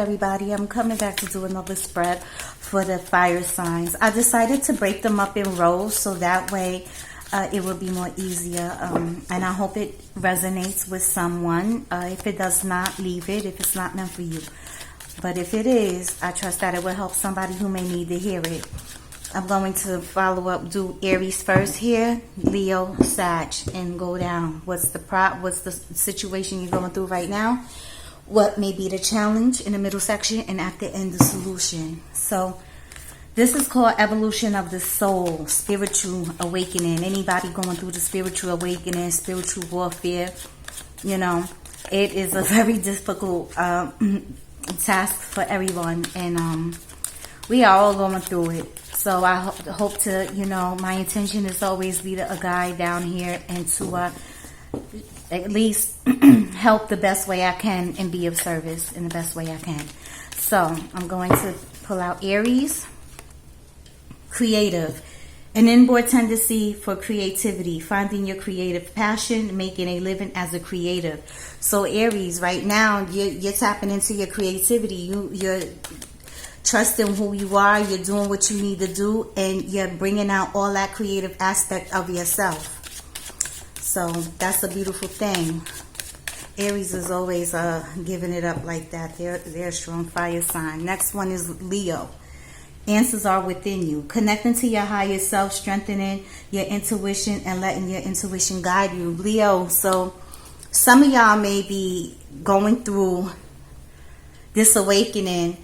Everybody, I'm coming back to do another spread for the fire signs. I decided to break them up in rows so that way it will be more easier, and I hope it resonates with someone. If it does not, leave it if it's not meant for you, but if it is, I trust that it will help somebody who may need to hear it. I'm going to follow up, do Aries first here, Leo, Sag, and go down. What's the situation you're going through right now? What may be the challenge in the middle section, and at the end, the solution. So this is called evolution of the soul, spiritual awakening. Anybody going through the spiritual awakening, spiritual warfare, you know, it is a very difficult task for everyone, and we are all going through it. So I hope to, you know, my intention is always be a guide down here and to at least help the best way I can and be of service in the best way I can. So I'm going to pull out Aries, creative, an inborn tendency for creativity, finding your creative passion, making a living as a creative. So Aries, right now, you're tapping into your creativity. You're trusting who you are, you're doing what you need to do, and you're bringing out all that creative aspect of yourself. So that's a beautiful thing. Aries is always giving it up like that. They're a strong fire sign. Next one is Leo. Answers are within you. Connecting to your higher self, strengthening your intuition, and letting your intuition guide you. Leo, so some of y'all may be going through this awakening,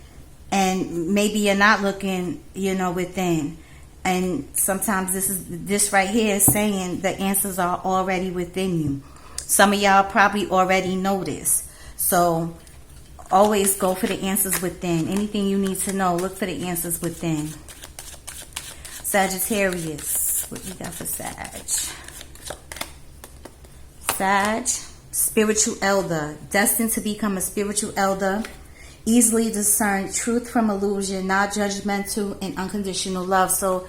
and maybe you're not looking, you know, within. And sometimes this right here is saying the answers are already within you. Some of y'all probably already know this. So always go for the answers within. Anything you need to know, look for the answers within. Sagittarius, what you got for Sag? Sag, spiritual elder, destined to become a spiritual elder. Easily discern truth from illusion, not judgmental and unconditional love. So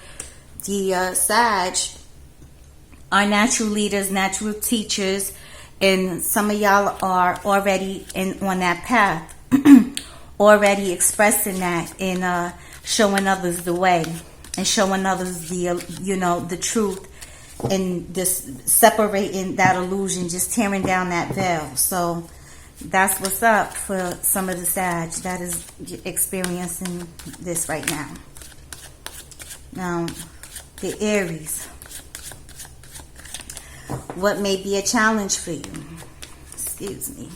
the Sag are natural leaders, natural teachers, and some of y'all are already on that path, already expressing that and showing others the way and showing others the, you know, the truth, and just separating that illusion, just tearing down that veil. So that's what's up for some of the Sag that is experiencing this right now. Now, the Aries. What may be a challenge for you? Excuse me.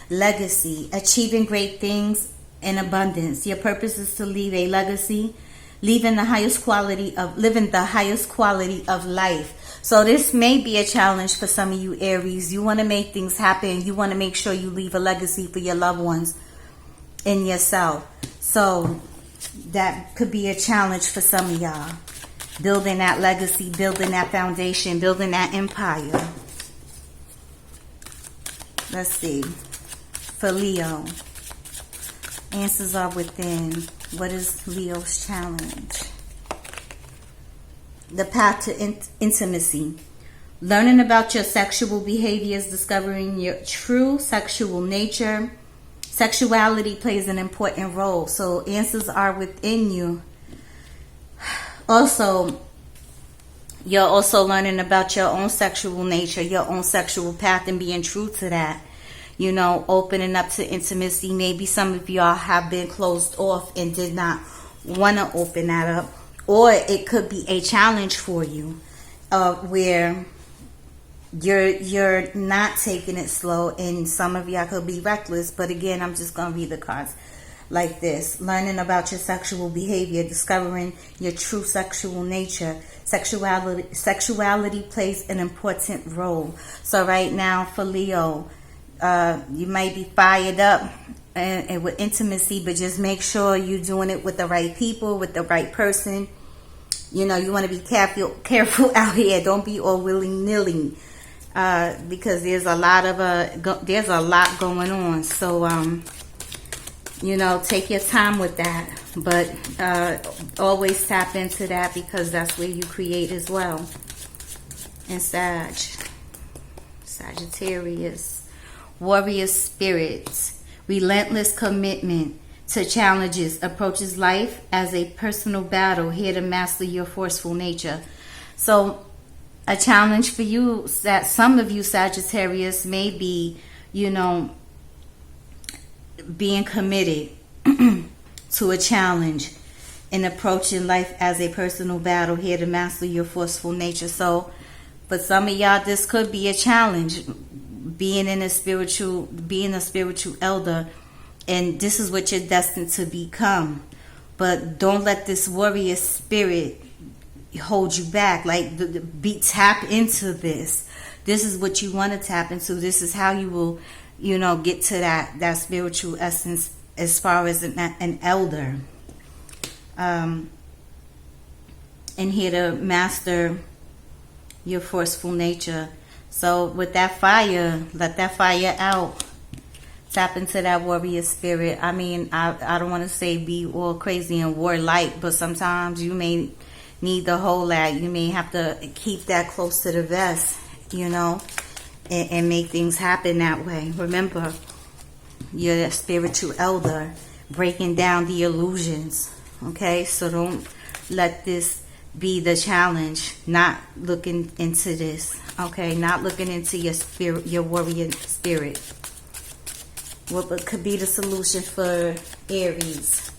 Legacy. Achieving great things in abundance. Your purpose is to leave a legacy, living the highest quality of life. So this may be a challenge for some of you Aries. You want to make things happen. You want to make sure you leave a legacy for your loved ones and yourself. So that could be a challenge for some of y'all. Building that legacy, building that foundation, building that empire. Let's see. For Leo, answers are within. What is Leo's challenge? The path to intimacy. Learning about your sexual behaviors, discovering your true sexual nature. Sexuality plays an important role. So answers are within you. Also, you're also learning about your own sexual nature, your own sexual path, and being true to that. You know, opening up to intimacy. Maybe some of y'all have been closed off and did not want to open that up. Or it could be a challenge for you where you're not taking it slow, and some of y'all could be reckless. But again, I'm just going to read the cards like this. Learning about your sexual behavior, discovering your true sexual nature. Sexuality plays an important role. So right now for Leo, you might be fired up and with intimacy, but just make sure you're doing it with the right people, with the right person. You know, you want to be careful out here. Don't be all willy-nilly, because there's a lot going on. So you know, take your time with that, but always tap into that, because that's where you create as well. And Sagittarius, warrior spirits, relentless commitment, to challenges, approaches life as a personal battle, here to master your forceful nature. So a challenge for you, that some of you Sagittarius may be, being committed to a challenge and approaching life as a personal battle, here to master your forceful nature. So for some of y'all, this could be a challenge, being a spiritual elder, and this is what you're destined to become. But don't let this warrior spirit hold you back. Tap into this. This is what you want to tap into. This is how you will, get to that spiritual essence as far as an elder. And here to master your forceful nature. So with that fire, let that fire out. Tap into that warrior spirit. I mean, I don't want to say be all crazy and warlike, but sometimes you may need the whole lot. You may have to keep that close to the vest, and make things happen that way. Remember, you're a spiritual elder, breaking down the illusions. Okay, so don't let this be the challenge. Not looking into this. Okay, not looking into your spirit, your warrior spirit. What could be the solution for Aries?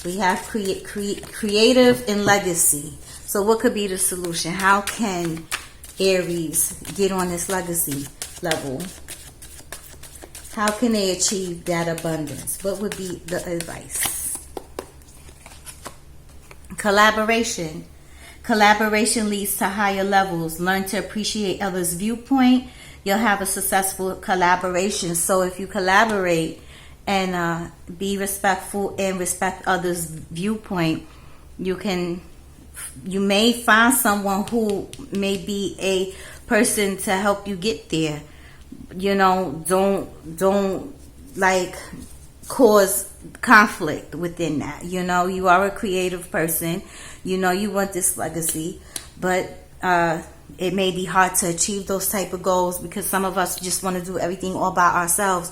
We have creative and legacy. So what could be the solution? How can Aries get on this legacy level? How can they achieve that abundance? What would be the advice? Collaboration. Collaboration leads to higher levels. Learn to appreciate others' viewpoint. You'll have a successful collaboration. So if you collaborate and be respectful and respect others' viewpoint, you may find someone who may be a person to help you get there. Don't cause conflict within that. You are a creative person. You want this legacy, but it may be hard to achieve those type of goals because some of us just want to do everything all by ourselves.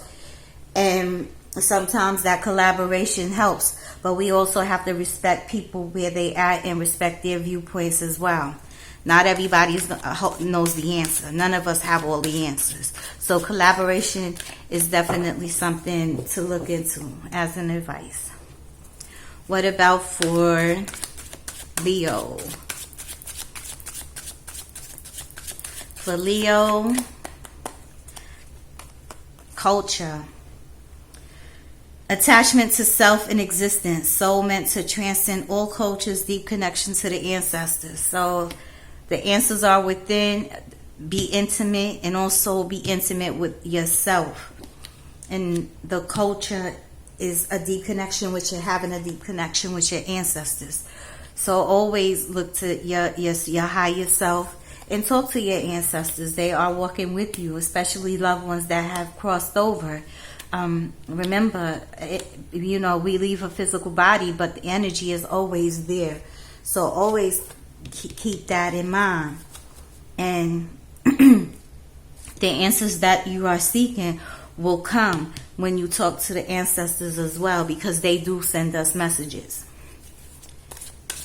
And sometimes that collaboration helps, but we also have to respect people where they are and respect their viewpoints as well. Not everybody knows the answer. None of us have all the answers. So collaboration is definitely something to look into as an advice. What about for Leo? For Leo, culture. Attachment to self and existence. Soul meant to transcend all cultures, deep connection to the ancestors. So the answers are within. Be intimate and also be intimate with yourself. And the culture is a deep connection with having a deep connection with your ancestors. So always look to your higher self and talk to your ancestors. They are walking with you, especially loved ones that have crossed over. Remember, we leave a physical body, but the energy is always there. So always keep that in mind. And the answers that you are seeking will come when you talk to the ancestors as well, because they do send us messages.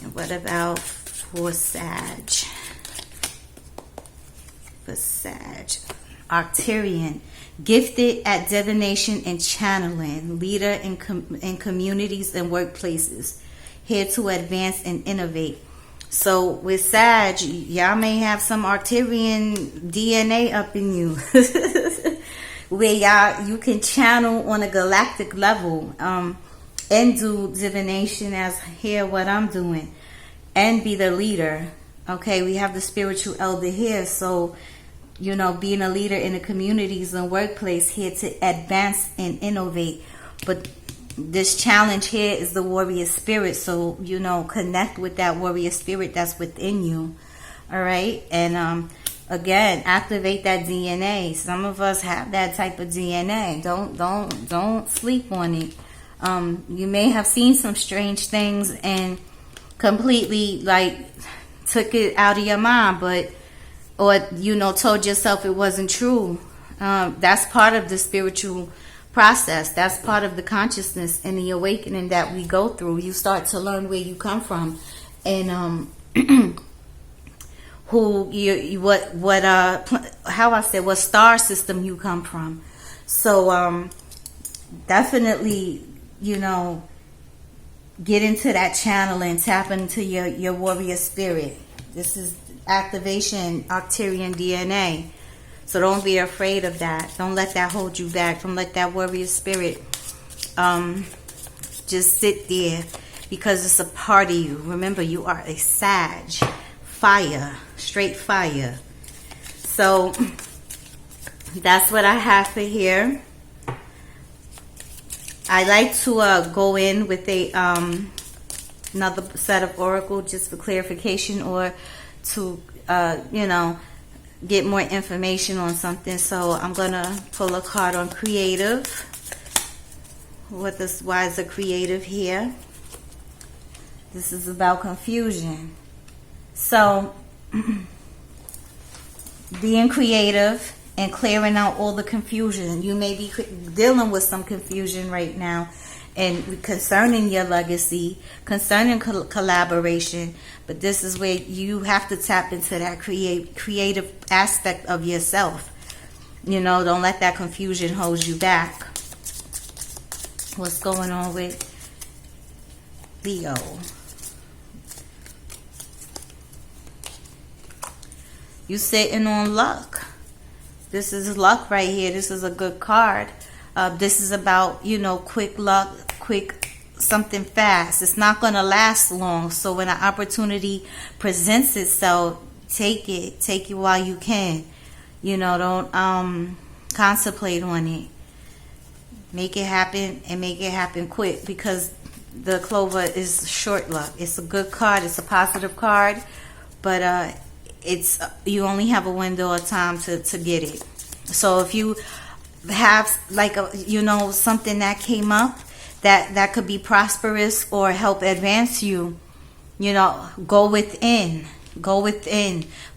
And what about for Sag? For Sag, Arcturian, gifted at divination and channeling, leader in communities and workplaces, here to advance and innovate. So with Sag, y'all may have some Arcturian DNA up in you, where you can channel on a galactic level, and do divination as here what I'm doing, and be the leader. Okay, we have the spiritual elder here, so being a leader in the communities and workplace, here to advance and innovate. But this challenge here is the warrior spirit, so connect with that warrior spirit that's within you. All right, and again, activate that DNA. Some of us have that type of DNA. Don't sleep on it. You may have seen some strange things and completely took it out of your mind, or told yourself it wasn't true. That's part of the spiritual process. That's part of the consciousness and the awakening that we go through. You start to learn where you come from, and who you what how I said, what star system you come from. So definitely, get into that channel and tap into your warrior spirit. This is activation Arcturian DNA. So don't be afraid of that. Don't let that hold you back. Don't let that warrior spirit just sit there, because it's a part of you. Remember, you are a Sag, fire, straight fire. So that's what I have for here. I like to go in with a another set of oracle just for clarification, or to get more information on something. So I'm gonna pull a card on creative. Why is a creative here? This is about confusion. So being creative and clearing out all the confusion. You may be dealing with some confusion right now, and concerning your legacy, concerning collaboration. But this is where you have to tap into that creative aspect of yourself. Don't let that confusion hold you back. What's going on with Leo? You sitting on luck. This is luck right here. This is a good card. This is about, quick luck, quick something fast. It's not going to last long. So when an opportunity presents itself, take it. Take it while you can. Don't contemplate on it. Make it happen, and make it happen quick, because the Clover is short luck. It's a good card. It's a positive card, but you only have a window of time to get it. So if you have something that came up that could be prosperous or help advance you, go within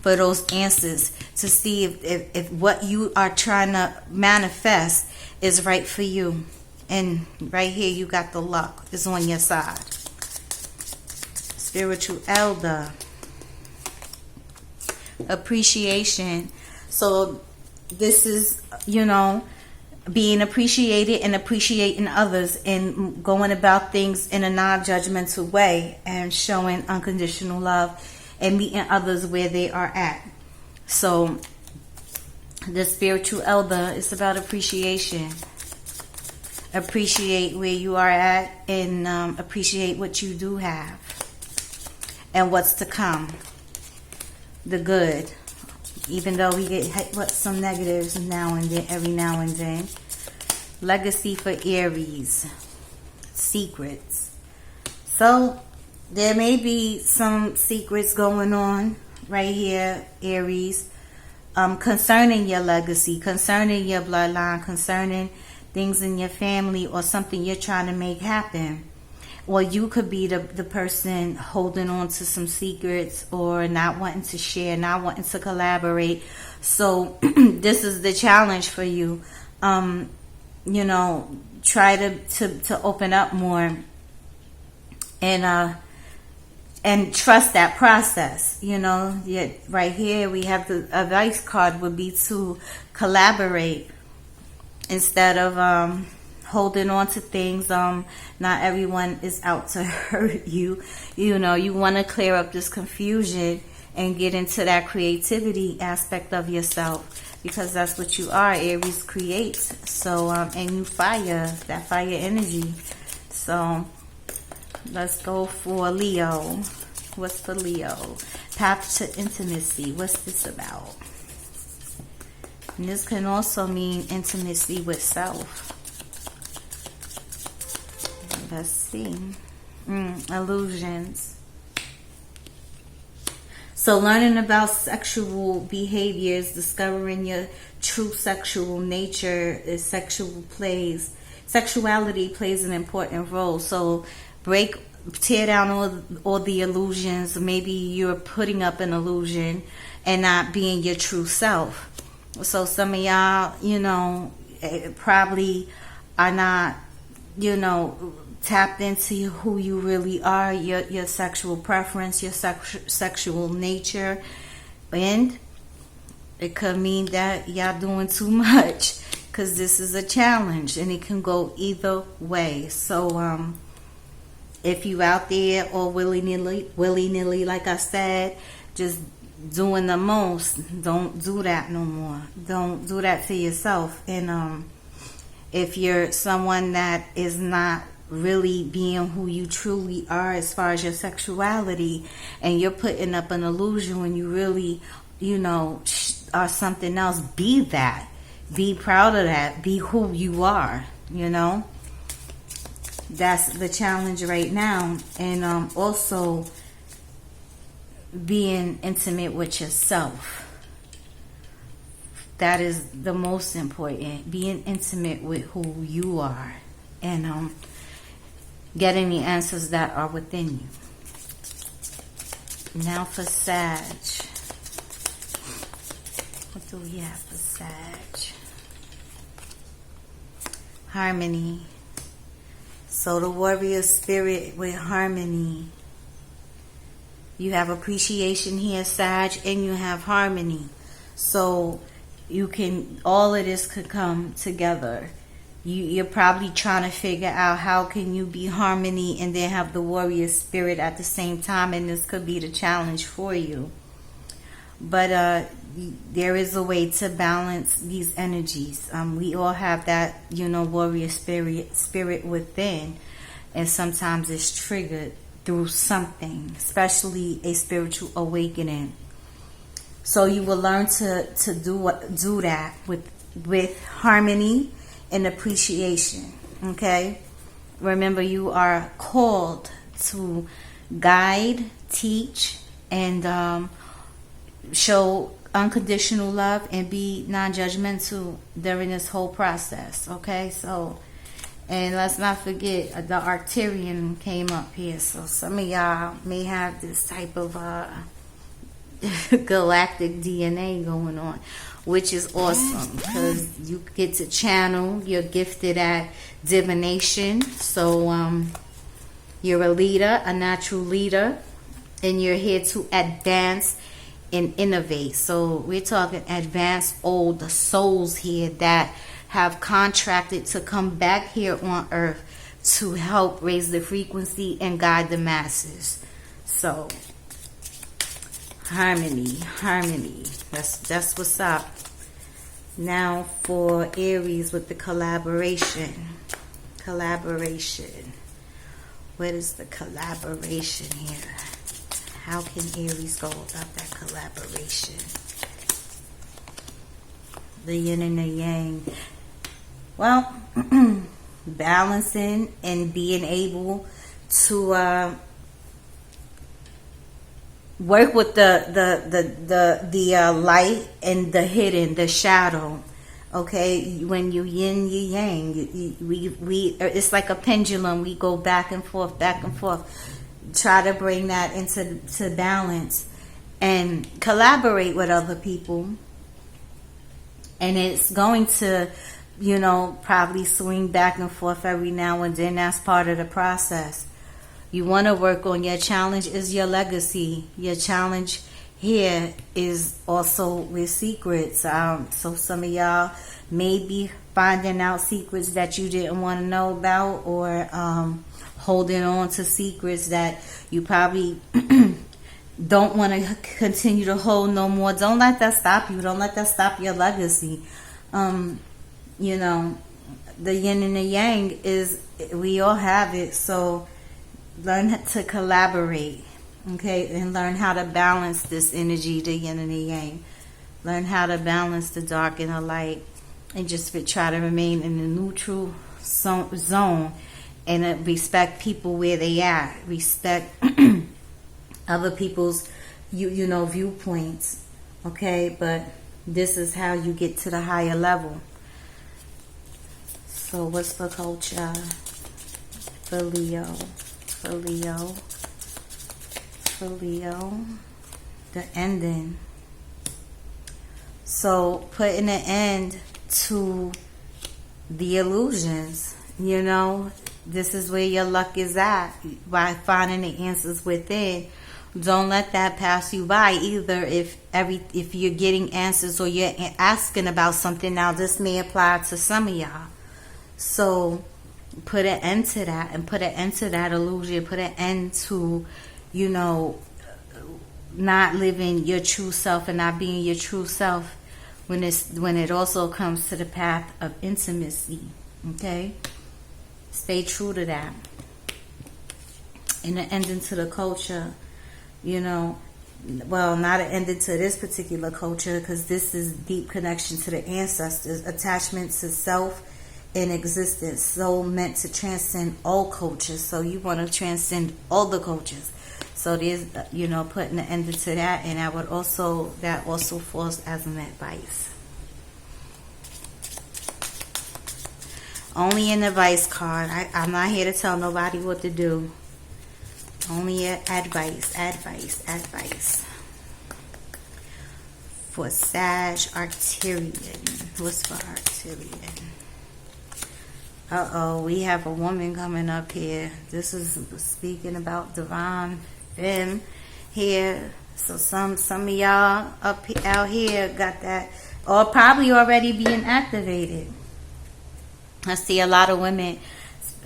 for those answers, to see if what you are trying to manifest is right for you. And right here you got the luck. It's on your side. Spiritual elder. Appreciation. So this is, being appreciated and appreciating others, and going about things in a non-judgmental way, and showing unconditional love and meeting others where they are at. So the spiritual elder is about appreciation. Appreciate where you are at, and appreciate what you do have and what's to come. The good, even though we get hit with some negatives now and then, every now and then. Legacy for Aries. Secrets. So there may be some secrets going on right here, Aries, concerning your legacy, concerning your bloodline, concerning things in your family, or something you're trying to make happen. Or you could be the person holding on to some secrets, or not wanting to share, not wanting to collaborate. So this is the challenge for you. Try to open up more, and trust that process. Right here we have the advice card would be to collaborate instead of holding on to things. Not everyone is out to hurt you. You want to clear up this confusion and get into that creativity aspect of yourself, because that's what you are. Aries creates. So and you fire, that fire energy. So let's go for Leo. What's for Leo? Path to intimacy. What's this about? And this can also mean intimacy with self. Let's see. Illusions. So learning about sexual behaviors, discovering your true sexual nature, is sexuality plays an important role. So tear down all the illusions. Maybe you're putting up an illusion and not being your true self. So some of y'all, probably are not, tapped into who you really are, your sexual preference, your sexual nature, and it could mean that y'all doing too much, because this is a challenge and it can go either way. So if you out there all willy-nilly, like I said, just doing the most, don't do that no more. Don't do that to yourself. And if you're someone that is not really being who you truly are as far as your sexuality, and you're putting up an illusion when you really, are something else, be that. Be proud of that. Be who you are, That's the challenge right now. And also being intimate with yourself. That is the most important. Being intimate with who you are. And getting the answers that are within you. Now for Sag. What do we have for Sag? Harmony. So the warrior spirit with harmony. You have appreciation here, Sag, and you have harmony. So all of this could come together. You're probably trying to figure out how can you be harmony and then have the warrior spirit at the same time, and this could be the challenge for you. But there is a way to balance these energies. We all have that, warrior spirit within, and sometimes it's triggered through something, especially a spiritual awakening. So you will learn to do that with harmony and appreciation. Okay, remember, you are called to guide, teach, and show unconditional love and be non-judgmental during this whole process. Okay, so, and let's not forget the Arcturian came up here, so some of y'all may have this type of galactic DNA going on, which is awesome because you get to channel. You're gifted at divination, so you're a leader, a natural leader, and you're here to advance and innovate. So we're talking advanced old souls here that have contracted to come back here on Earth to help raise the frequency and guide the masses. So harmony. That's what's up. Now for Aries with the collaboration. What is the collaboration here? How can Aries go about that collaboration? The yin and the yang. Well, balancing and being able to work with the light and the hidden, the shadow. Okay, when you yin, you yang. We it's like a pendulum. We go back and forth. Try to bring that into balance and collaborate with other people. And it's going to, probably swing back and forth every now and then. That's part of the process. You want to work on your challenge is your legacy. Your challenge here is also with secrets. So some of y'all may be finding out secrets that you didn't want to know about, or holding on to secrets that you probably don't want to continue to hold no more. Don't let that stop you. Don't let that stop your legacy. The yin and the yang is, we all have it. So learn to collaborate, okay, and learn how to balance this energy, the yin and the yang. Learn how to balance the dark and the light, and just try to remain in the neutral zone, and respect people where they are. Respect other people's, viewpoints, okay? But this is how you get to the higher level. So what's for culture? For Leo, the ending. So putting an end to the illusions. You know, this is where your luck is at, by finding the answers within. Don't let that pass you by either. If you're getting answers or you're asking about something, now this may apply to some of y'all. So put an end to that, and put an end to that illusion. Put an end to, you know, not living your true self and not being your true self when it also comes to the path of intimacy. Okay? Stay true to that. And an ending to the culture, you know, well, not an ending to this particular culture, because this is deep connection to the ancestors, attachment to self and existence, so meant to transcend all cultures. So you want to transcend all the cultures. So there's, you know, putting an end to that, and that also falls as an advice. Only an advice card. I'm not here to tell nobody what to do. Only advice. For Sag Arcturian. What's for Arcturian? Uh-oh, we have a woman coming up here. This is speaking about divine femme here. So some of y'all out here got that, or probably already being activated. I see a lot of women,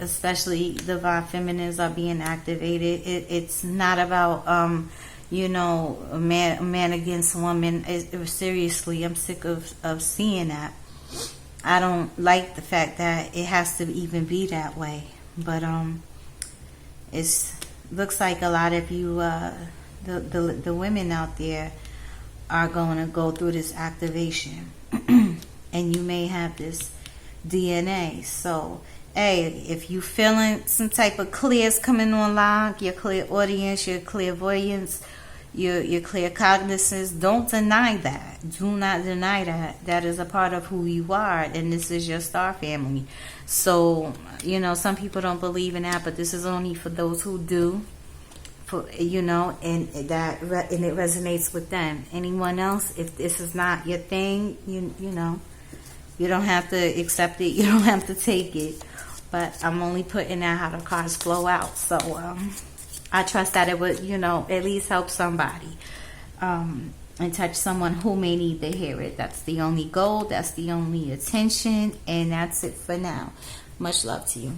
especially divine feminines, are being activated. It's not about you know, a man against woman. Seriously, I'm sick of seeing that. I don't like the fact that it has to even be that way. But it's looks like a lot of you, the women out there, are going to go through this activation, and you may have this DNA. So, hey, if you feeling some type of clears coming online, your clear audience, your clairvoyance, your clear cognizance, don't deny that. Do not deny that. That is a part of who you are, and this is your star family. So, you know, some people don't believe in that, but this is only for those who do. For, you know, and it resonates with them. Anyone else, if this is not your thing, you know, you don't have to accept it. You don't have to take it. But I'm only putting out how the cards flow out. So I trust that it would, you know, at least help somebody and touch someone who may need to hear it. That's the only goal. That's the only attention. And that's it for now. Much love to you.